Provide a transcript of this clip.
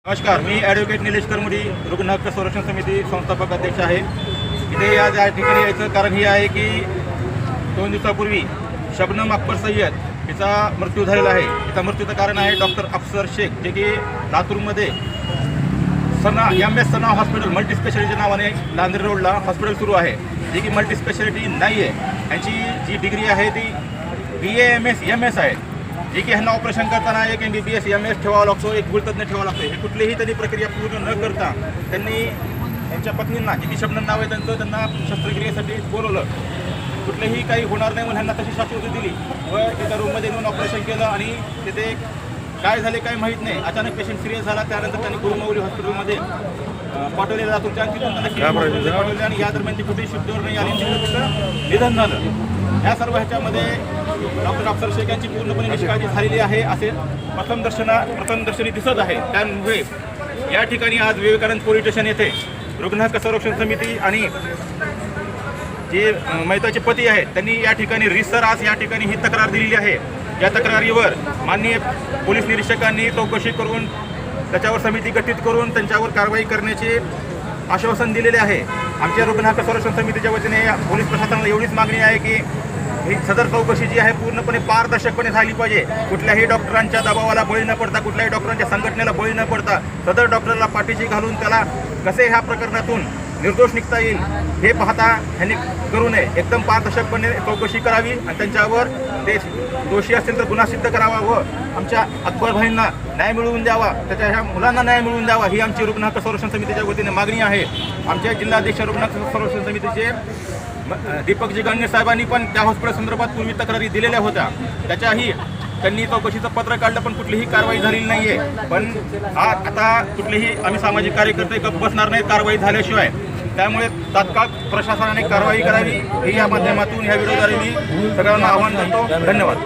नमस्कार, मी ॲडव्होकेट निलेश करमुडी, रुग्ण हक्क संरक्षण समिती संस्थापक अध्यक्ष आहे. इथे आज या ठिकाणी यायचं कारण हे आहे की 2 दिवसापूर्वी शबनम अख्तर सय्यद हिचा मृत्यू झालेला आहे. हिचा मृत्यूचं कारण आहे डॉक्टर अफसर शेख, जे की लातूरमध्ये सना MS सना हॉस्पिटल मल्टीस्पेशालिटी नावाने नांदेड रोडला हॉस्पिटल सुरू आहे, जे की मल्टीस्पेशालिटी नाही आहे. यांची जी डिग्री आहे ती BA MS आहे, जे की ह्यांना ऑपरेशन करताना एक MBBS MS ठेवावा लागतो, एक गुळतज्ञ ठेवावा लागतो. हे कुठलीही त्यांनी प्रक्रिया पूर्ण न करता त्यांनी त्यांच्या पत्नींना, जे की शबनम नाव आहे त्यांचं, त्यांना शस्त्रक्रियेसाठी बोलवलं. कुठलेही काही होणार नाही म्हणून ह्यांना तशी शाश्वती दिली व एका रूममध्ये येऊन ऑपरेशन केलं आणि तिथे काय झाले काय माहीत नाही. अचानक पेशंट सिरियस झाला. त्यानंतर त्यांनी गुरुमाऊली हॉस्पिटलमध्ये पाठवले लातूरच्या, आणि तिथून त्यांना पाठवले आणि या दरम्यान ती कुठेही शुद्धीवर नाही आली, तिथं निधन झालं. या सर्व ह्याच्यामध्ये डॉक्टर अफसर शेख यांची पूर्णपणे निष्काळजी झालेली आहे असे प्रथमदर्शनी दिसत आहे. त्यामुळे या ठिकाणी आज विवेकानंद पोलीस स्टेशन येथे रुग्ण हक्क संरक्षण समिती आणि जे मैताचे पती आहेत त्यांनी या ठिकाणी रिसरास या ठिकाणी ही तक्रार दिलेली आहे. या तक्रारीवर माननीय पोलीस निरीक्षकांनी चौकशी करून त्याच्यावर समिती गठीत करून त्यांच्यावर कारवाई करण्याचे आश्वासन दिलेले आहे. आमच्या रुग्ण हक्क संरक्षण समितीच्या वतीने पोलीस प्रशासनाला एवढीच मागणी आहे की ही सदर चौकशी जी आहे पूर्णपणे पारदर्शकपणे झाली पाहिजे. कुठल्याही डॉक्टरांच्या दबावाला बळी न पडता, कुठल्याही डॉक्टरांच्या संघटनेला बळी न पडता सदर डॉक्टरला पाठीशी घालून त्याला कसे ह्या प्रकरणातून निर्दोष निघता येईल हे पाहता ह्यांनी करू नये. एकदम पारदर्शकपणे चौकशी करावी आणि त्यांच्यावर ते दोषी असतील तर गुन्हा सिद्ध करावा व आमच्या अकबर भाईंना न्याय मिळवून द्यावा, त्याच्या ह्या मुलांना न्याय मिळवून द्यावा ही आमची रुग्ण हक्क संरक्षण समितीच्या वतीने मागणी आहे. आमच्या जिल्हाध्यक्ष रुग्ण हक्क संरक्षण समितीचे दीपकजी गांगणे साहेबांनी पण त्या हॉस्पिटल संदर्भात पूर्वी तक्रारी दिलेल्या होत्या. त्याच्याही त्यांनी चौकशीचं पत्र काढलं पण कुठलीही कारवाई झालेली नाही आहे. पण आता कुठलेही आम्ही सामाजिक कार्यकर्ते गप्प बसणार नाहीत कारवाई झाल्याशिवाय. त्यामुळे तात्काळ प्रशासनाने कारवाई करावी ही या माध्यमातून ह्या व्हिडिओद्वारे मी सगळ्यांना आवाहन करतो. धन्यवाद.